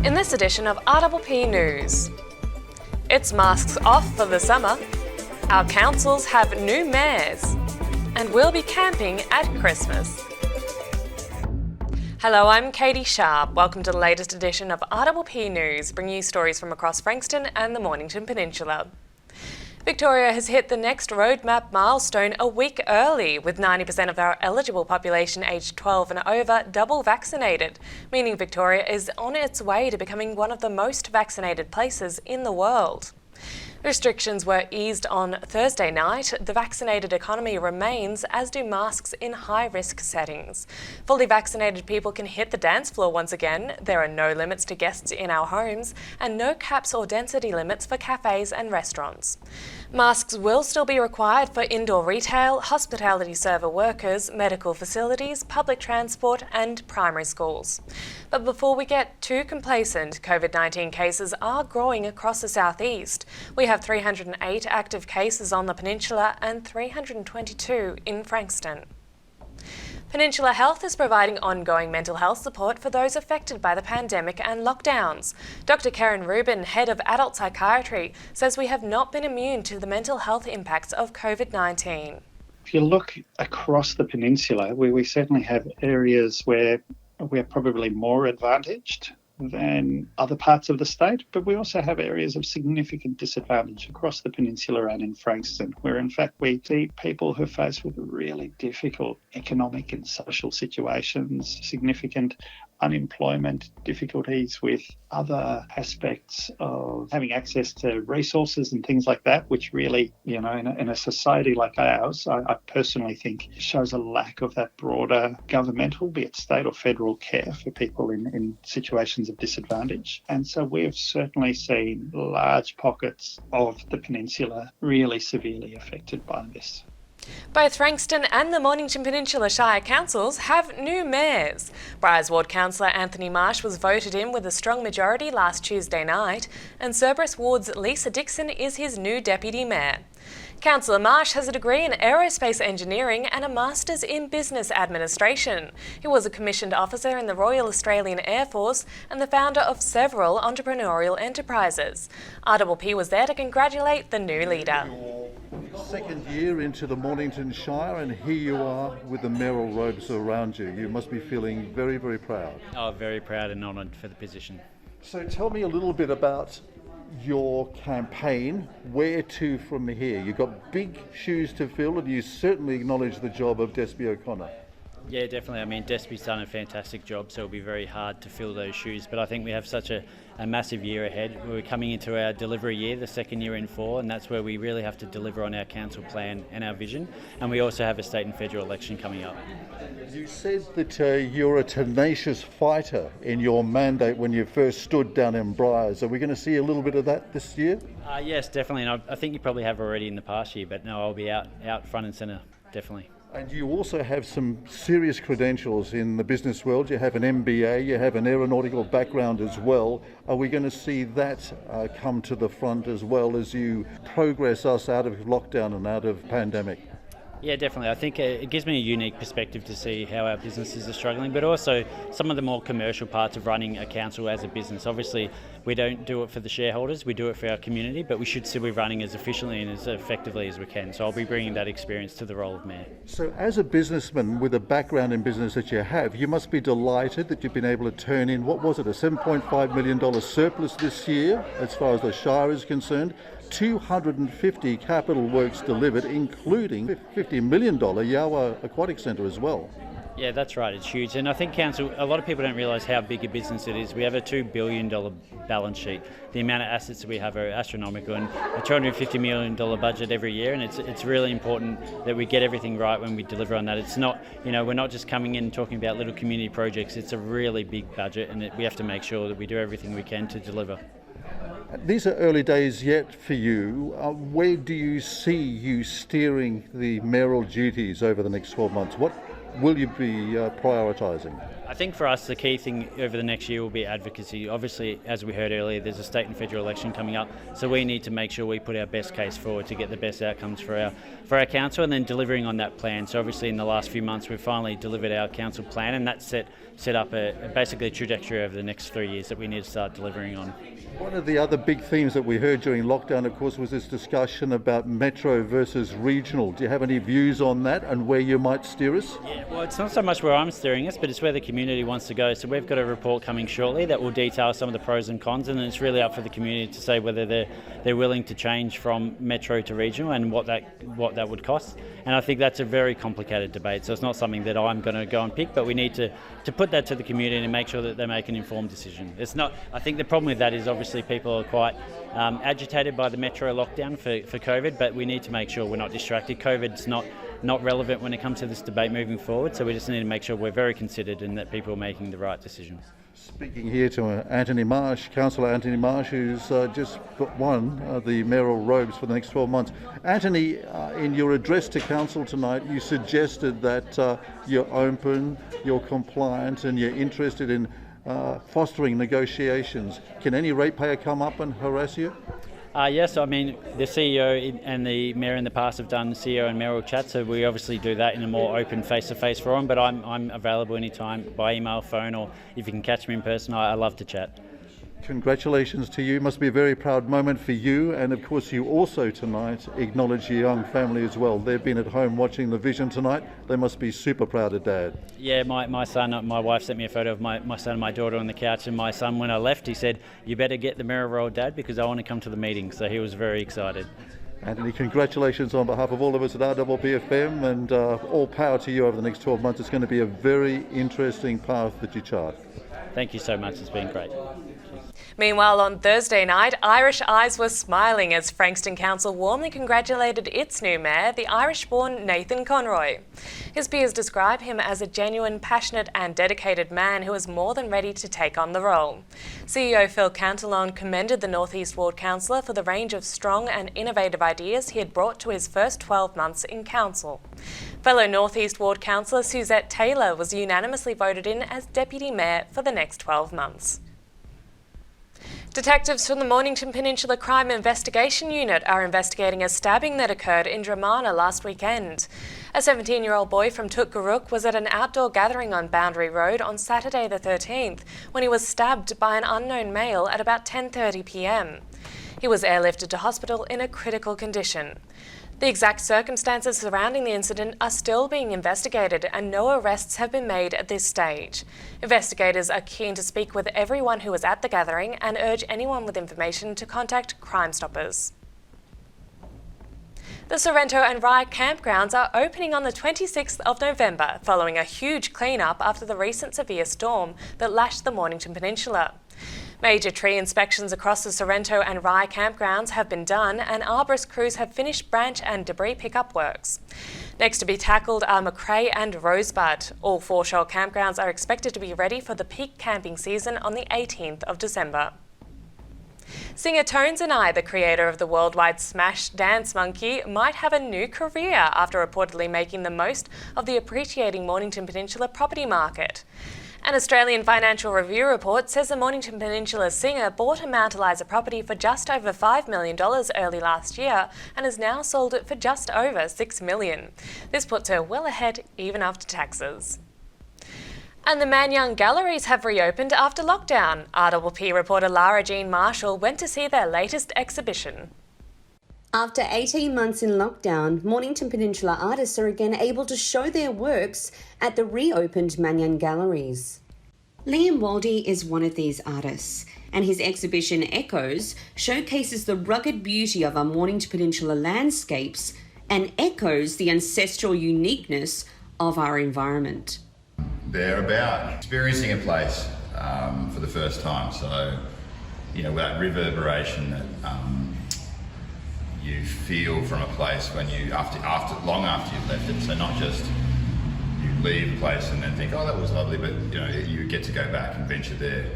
In this edition of RPP News, it's masks off for the summer, our councils have new mayors, and we'll be camping at Christmas. Hello, I'm Catie Sharp. Welcome to the latest edition of RPP News, bringing you stories from across Frankston and the Mornington Peninsula. Victoria has hit the next roadmap milestone a week early, with 90% of our eligible population aged 12 and over double vaccinated, meaning Victoria is on its way to becoming one of the most vaccinated places in the world. Restrictions were eased on Thursday night. The vaccinated economy remains, as do masks in high-risk settings. Fully vaccinated people can hit the dance floor once again. There are no limits to guests in our homes and no caps or density limits for cafes and restaurants. Masks will still be required for indoor retail, hospitality server workers, medical facilities, public transport and primary schools. But before we get too complacent, COVID-19 cases are growing across the southeast. We have 308 active cases on the peninsula and 322 in Frankston. Peninsula Health is providing ongoing mental health support for those affected by the pandemic and lockdowns. Dr. Karen Rubin, Head of Adult Psychiatry, says we have not been immune to the mental health impacts of COVID-19. If you look across the peninsula, we certainly have areas where we're probably more advantaged than other parts of the state, but we also have areas of significant disadvantage across the peninsula and in Frankston, where in fact we see people who are faced with really difficult economic and social situations, significant unemployment, difficulties with other aspects of having access to resources and things like that, which really, in a society like ours, I personally think shows a lack of that broader governmental, be it state or federal, care for people in situations of disadvantage. And so we have certainly seen large pockets of the peninsula really severely affected by this. Both Frankston and the Mornington Peninsula Shire councils have new mayors. Briars Ward councillor Anthony Marsh was voted in with a strong majority last Tuesday night, and Cerberus Ward's Lisa Dixon is his new deputy mayor. Councillor Marsh has a degree in aerospace engineering and a master's in business administration. He was a commissioned officer in the Royal Australian Air Force and the founder of several entrepreneurial enterprises. RPP was there to congratulate the new leader. Second year into the Mornington Shire, and here you are with the mayoral robes around you. You must be feeling very, very proud. Oh, very proud and honoured for the position. So tell me a little bit about your campaign. Where to from here? You've got big shoes to fill, and you certainly acknowledge the job of Despy O'Connor. Yeah, definitely. I mean, Despy's done a fantastic job, so it'll be very hard to fill those shoes. But I think we have such a massive year ahead. We're coming into our delivery year, the second year in 4, and that's where we really have to deliver on our council plan and our vision. And we also have a state and federal election coming up. You said that you're a tenacious fighter in your mandate when you first stood down in Briars. Are we going to see a little bit of that this year? Yes, definitely. And I think you probably have already in the past year, but no, I'll be out front and centre, definitely. And you also have some serious credentials in the business world. You have an MBA, you have an aeronautical background as well. Are we going to see that come to the front as well as you progress us out of lockdown and out of pandemic? Yeah, definitely. I think it gives me a unique perspective to see how our businesses are struggling, but also some of the more commercial parts of running a council as a business. Obviously, we don't do it for the shareholders, we do it for our community, but we should still be running as efficiently and as effectively as we can. So I'll be bringing that experience to the role of mayor. So as a businessman with a background in business that you have, you must be delighted that you've been able to turn in, what was it, a $7.5 million surplus this year, as far as the Shire is concerned. 250 capital works delivered, including $50 million Yawa Aquatic Centre as well. Yeah, that's right. It's huge. And I think council, a lot of people don't realise how big a business it is. We have a $2 billion balance sheet. The amount of assets that we have are astronomical, and a $250 million budget every year. And it's really important that we get everything right when we deliver on that. It's not, we're not just coming in and talking about little community projects. It's a really big budget, and we have to make sure that we do everything we can to deliver. These are early days yet for you. Where do you see you steering the mayoral duties over the next 12 months? What will you be prioritising? I think for us the key thing over the next year will be advocacy. Obviously, as we heard earlier, there's a state and federal election coming up, so we need to make sure we put our best case forward to get the best outcomes for our council, and then delivering on that plan. So obviously in the last few months we've finally delivered our council plan, and that's set up basically a trajectory over the next 3 years that we need to start delivering on. One of the other big themes that we heard during lockdown, of course, was this discussion about metro versus regional. Do you have any views on that and where you might steer us? Yeah, well, it's not so much where I'm steering us, but it's where the community wants to go. So we've got a report coming shortly that will detail some of the pros and cons, and then it's really up for the community to say whether they're willing to change from metro to regional and what that would cost. And I think that's a very complicated debate. So it's not something that I'm going to go and pick, but we need to put that to the community and make sure that they make an informed decision. It's not. I think the problem with that is obviously people are quite agitated by the metro lockdown for COVID, but we need to make sure we're not distracted. COVID's not relevant when it comes to this debate moving forward, so we just need to make sure we're very considered and that people are making the right decisions. Speaking here to Anthony Marsh, Councillor Anthony Marsh, who's just won the mayoral robes for the next 12 months. Anthony, in your address to Council tonight, you suggested that you're open, you're compliant and you're interested in fostering negotiations. Can any ratepayer come up and harass you? Yes, I mean, the CEO and the Mayor in the past have done CEO and mayoral chat, so we obviously do that in a more open face-to-face forum, but I'm available anytime by email, phone, or if you can catch me in person, I love to chat. Congratulations to you. Must be a very proud moment for you, and of course you also tonight acknowledge your young family as well. They've been at home watching the vision tonight. They must be super proud of Dad. Yeah, my son, my wife sent me a photo of my son and my daughter on the couch, and my son, when I left, he said, "You better get the mayoral roll, Dad, because I want to come to the meeting." So he was very excited. Anthony, congratulations on behalf of all of us at RPP FM, and all power to you over the next 12 months. It's going to be a very interesting path that you chart. Thank you so much. It's been great. Meanwhile, on Thursday night, Irish eyes were smiling as Frankston Council warmly congratulated its new mayor, the Irish-born Nathan Conroy. His peers describe him as a genuine, passionate and dedicated man who is more than ready to take on the role. CEO Phil Cantillon commended the North East Ward councillor for the range of strong and innovative ideas he had brought to his first 12 months in council. Fellow North East Ward councillor Suzette Taylor was unanimously voted in as Deputy Mayor for the next 12 months. Detectives from the Mornington Peninsula Crime Investigation Unit are investigating a stabbing that occurred in Dramana last weekend. A 17-year-old boy from Tutgaruk was at an outdoor gathering on Boundary Road on Saturday the 13th when he was stabbed by an unknown male at about 10:30 p.m. He was airlifted to hospital in a critical condition. The exact circumstances surrounding the incident are still being investigated and no arrests have been made at this stage. Investigators are keen to speak with everyone who was at the gathering and urge anyone with information to contact Crime Stoppers. The Sorrento and Rye campgrounds are opening on the 26th of November following a huge clean-up after the recent severe storm that lashed the Mornington Peninsula. Major tree inspections across the Sorrento and Rye campgrounds have been done and arborist crews have finished branch and debris pickup works. Next to be tackled are McRae and Rosebud. All foreshore campgrounds are expected to be ready for the peak camping season on the 18th of December. Singer Tones and I, the creator of the worldwide smash Dance Monkey, might have a new career after reportedly making the most of the appreciating Mornington Peninsula property market. An Australian Financial Review report says the Mornington Peninsula singer bought a Mount Eliza property for just over $5 million early last year and has now sold it for just over $6 million. This puts her well ahead even after taxes. And the Man Young Galleries have reopened after lockdown. RPP reporter Lara Jean Marshall went to see their latest exhibition. After 18 months in lockdown, Mornington Peninsula artists are again able to show their works at the reopened Man Young Galleries. Liam Waldie is one of these artists, and his exhibition Echoes showcases the rugged beauty of our Mornington Peninsula landscapes and echoes the ancestral uniqueness of our environment. They're about experiencing a place for the first time, so that reverberation that you feel from a place when you long after you've left it. So not just you leave a place and then think, oh, that was lovely, but you get to go back and venture there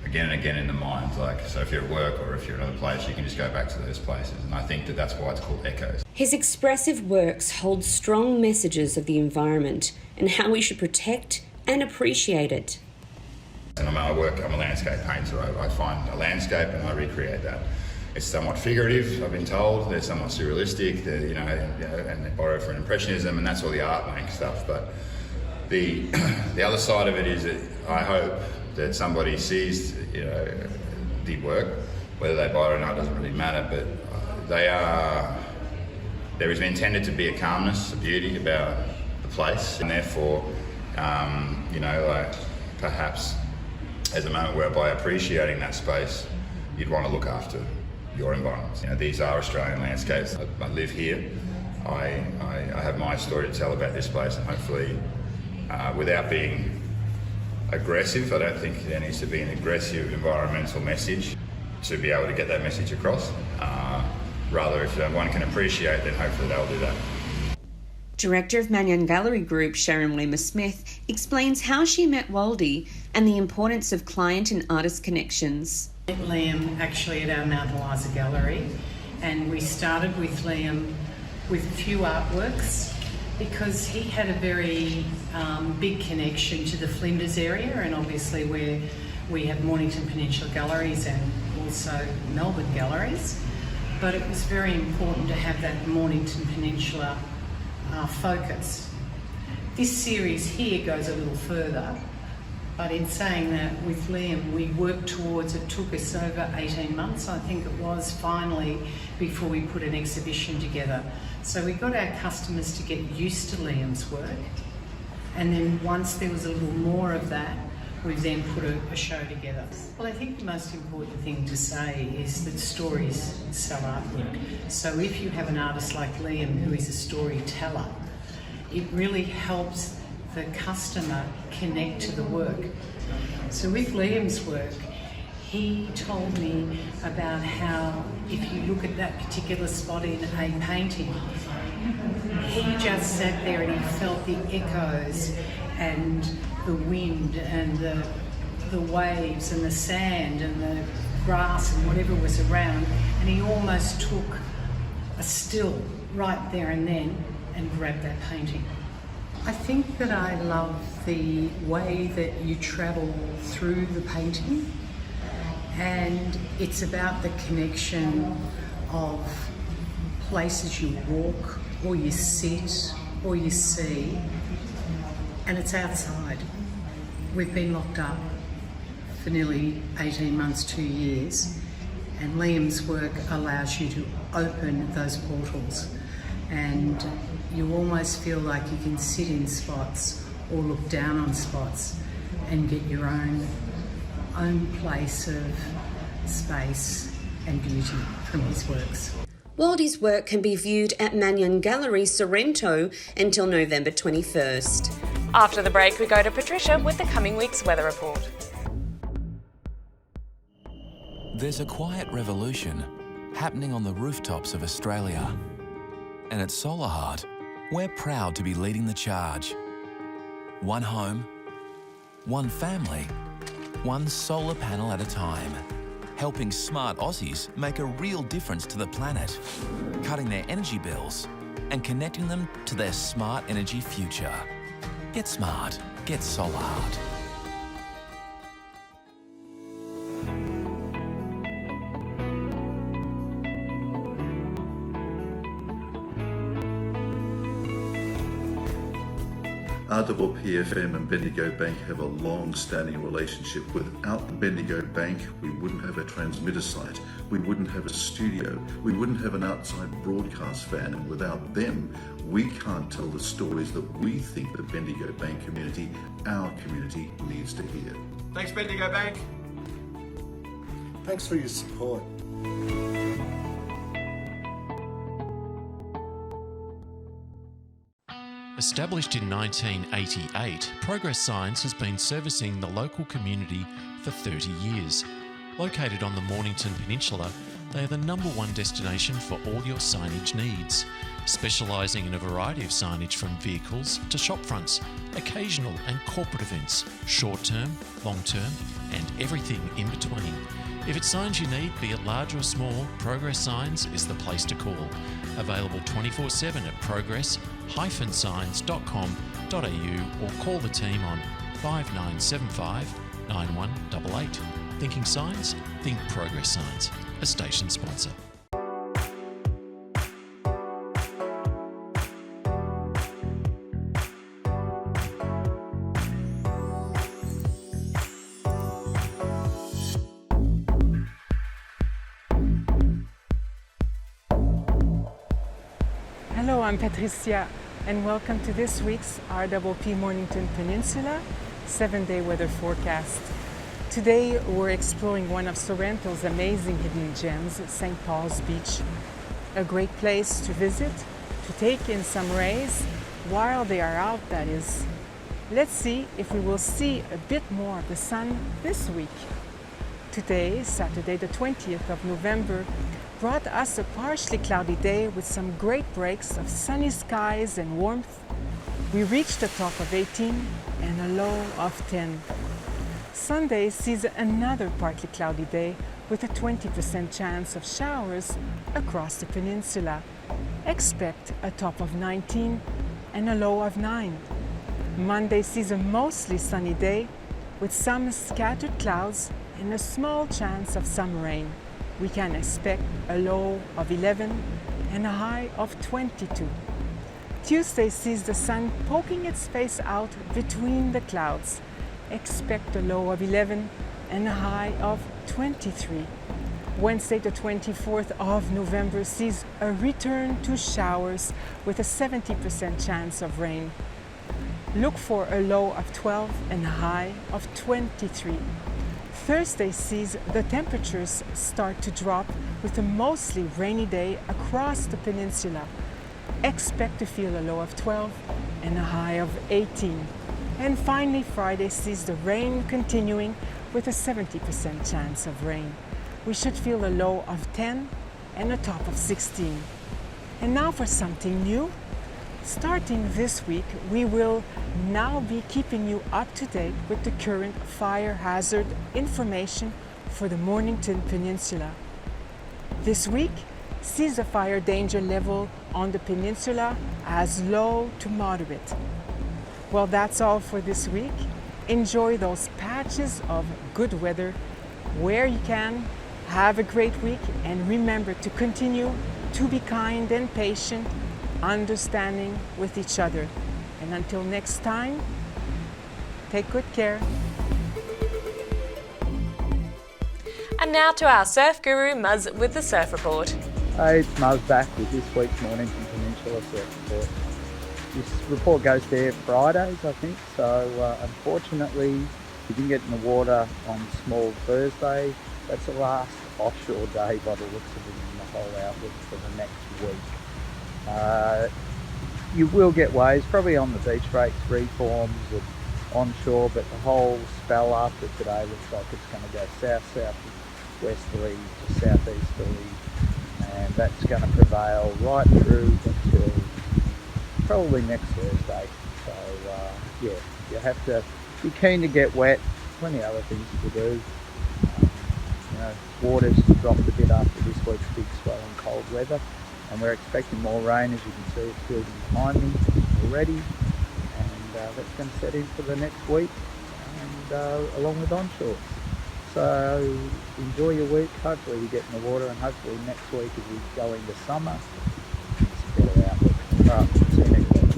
again and again in the mind. So if you're at work or if you're in another place, you can just go back to those places. And I think that's why it's called Echoes. His expressive works hold strong messages of the environment and how we should protect, and appreciate it. And I'm a landscape painter. I find a landscape and I recreate that. It's somewhat figurative, I've been told. They're somewhat surrealistic, and they borrow from Impressionism, and that's all the art making stuff. But the other side of it is that I hope that somebody sees, the work, whether they buy it or not doesn't really matter. But there is intended to be a calmness, a beauty about the place, and therefore, perhaps as a moment where by appreciating that space, you'd want to look after your environment. These are Australian landscapes. I live here. I have my story to tell about this place, and hopefully, without being aggressive, I don't think there needs to be an aggressive environmental message to be able to get that message across. Rather, if one can appreciate, then hopefully they'll do that. Director of Mannion Gallery Group, Sharon Lima-Smith, explains how she met Waldy and the importance of client and artist connections. Liam actually at our Mount Eliza Gallery, and we started with Liam with a few artworks because he had a very big connection to the Flinders area, and obviously where we have Mornington Peninsula Galleries and also Melbourne Galleries. But it was very important to have that Mornington Peninsula focus. This series here goes a little further, but in saying that, with Liam, we worked towards, it took us over 18 months, I think it was, finally, before we put an exhibition together. So we got our customers to get used to Liam's work, and then once there was a little more of that, we then put a show together. Well, I think the most important thing to say is that stories sell artwork. So if you have an artist like Liam who is a storyteller, it really helps the customer connect to the work. So with Liam's work, he told me about how if you look at that particular spot in a painting, he just sat there and he felt the echoes and the wind and the waves and the sand and the grass and whatever was around, and he almost took a still right there and then and grabbed that painting. I think that I love the way that you travel through the painting, and it's about the connection of places you walk or you sit or you see, and it's outside. We've been locked up for nearly 18 months, 2 years, and Liam's work allows you to open those portals, and you almost feel like you can sit in spots or look down on spots and get your own place of space and beauty from his works. Waldy's work can be viewed at Mannion Gallery, Sorrento until November 21st. After the break, we go to Patricia with the coming week's weather report. There's a quiet revolution happening on the rooftops of Australia. And at Solar Heart, we're proud to be leading the charge. One home, one family, one solar panel at a time. Helping smart Aussies make a real difference to the planet, cutting their energy bills and connecting them to their smart energy future. Get smart. Get Solar Heart. RPPFM and Bendigo Bank have a long-standing relationship. Without Bendigo Bank, we wouldn't have a transmitter site, we wouldn't have a studio, we wouldn't have an outside broadcast fan, and without them, we can't tell the stories that we think the Bendigo Bank community, our community, needs to hear. Thanks, Bendigo Bank. Thanks for your support. Established in 1988, Progress Signs has been servicing the local community for 30 years. Located on the Mornington Peninsula, they are the #1 destination for all your signage needs, specialising in a variety of signage from vehicles to shop fronts, occasional and corporate events, short-term, long-term and everything in between. If it's signs you need, be it large or small, Progress Signs is the place to call. Available 24/7 at progress-signs.com.au or call the team on 5975 9188. Thinking Signs, Think Progress Signs, a station sponsor. Hello, I'm Patricia, and welcome to this week's RPP Mornington Peninsula 7-day weather forecast. Today we're exploring one of Sorrento's amazing hidden gems, St. Paul's Beach. A great place to visit, to take in some rays, while they are out, that is. Let's see if we will see a bit more of the sun this week. Today, Saturday the 20th of November, brought us a partially cloudy day with some great breaks of sunny skies and warmth. We reached a top of 18 and a low of 10. Sunday sees another partly cloudy day with a 20% chance of showers across the peninsula. Expect a top of 19 and a low of 9. Monday sees a mostly sunny day with some scattered clouds and a small chance of some rain. We can expect a low of 11 and a high of 22. Tuesday sees the sun poking its face out between the clouds. Expect a low of 11 and a high of 23. Wednesday the 24th of November sees a return to showers with a 70% chance of rain. Look for a low of 12 and a high of 23. Thursday sees the temperatures start to drop with a mostly rainy day across the peninsula. Expect to feel a low of 12 and a high of 18. And finally, Friday sees the rain continuing with a 70% chance of rain. We should feel a low of 10 and a top of 16. And now for something new. Starting this week, we will now be keeping you up to date with the current fire hazard information for the Mornington Peninsula. This week sees the fire danger level on the peninsula as low to moderate. Well, that's all for this week. Enjoy those patches of good weather where you can. Have a great week, and remember to continue to be kind and patient, understanding with each other. And until next time, take good care. And now to our surf guru, Muzz, with the Surf Report. Hey, it's Muzz back with this week's Mornington Peninsula Surf Report. This report goes there Fridays, I think, so unfortunately we didn't get in the water on Small Thursday. That's the last offshore day by the looks of it in the whole outlook for the next week. You will get waves, probably on the beach breaks, reforms and onshore, but the whole spell after today looks like it's going to go south-southwesterly to southeasterly, and that's going to prevail right through until probably next Thursday. So yeah, you have to be keen to get wet. Plenty of other things to do. Water's dropped a bit after this week's big swell and cold weather, and we're expecting more rain. As you can see, it's building behind me already, and that's going to set in for the next week, and along with onshore. So enjoy your week. Hopefully you get in the water, and hopefully next week as we go into summer, it's a better outlook. All right, see you next week.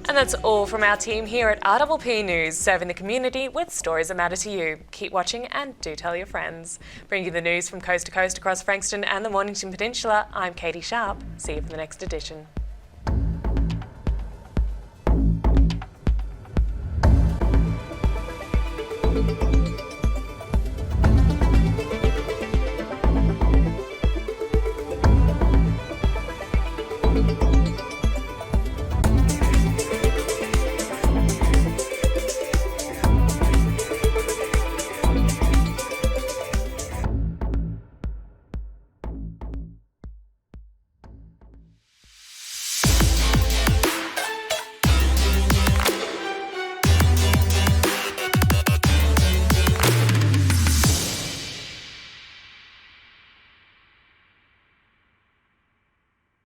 And that's all from our team here at RPP News, serving the community with stories that matter to you. Keep watching and do tell your friends. Bringing you the news from coast to coast across Frankston and the Mornington Peninsula, I'm Catie Sharp. See you for the next edition.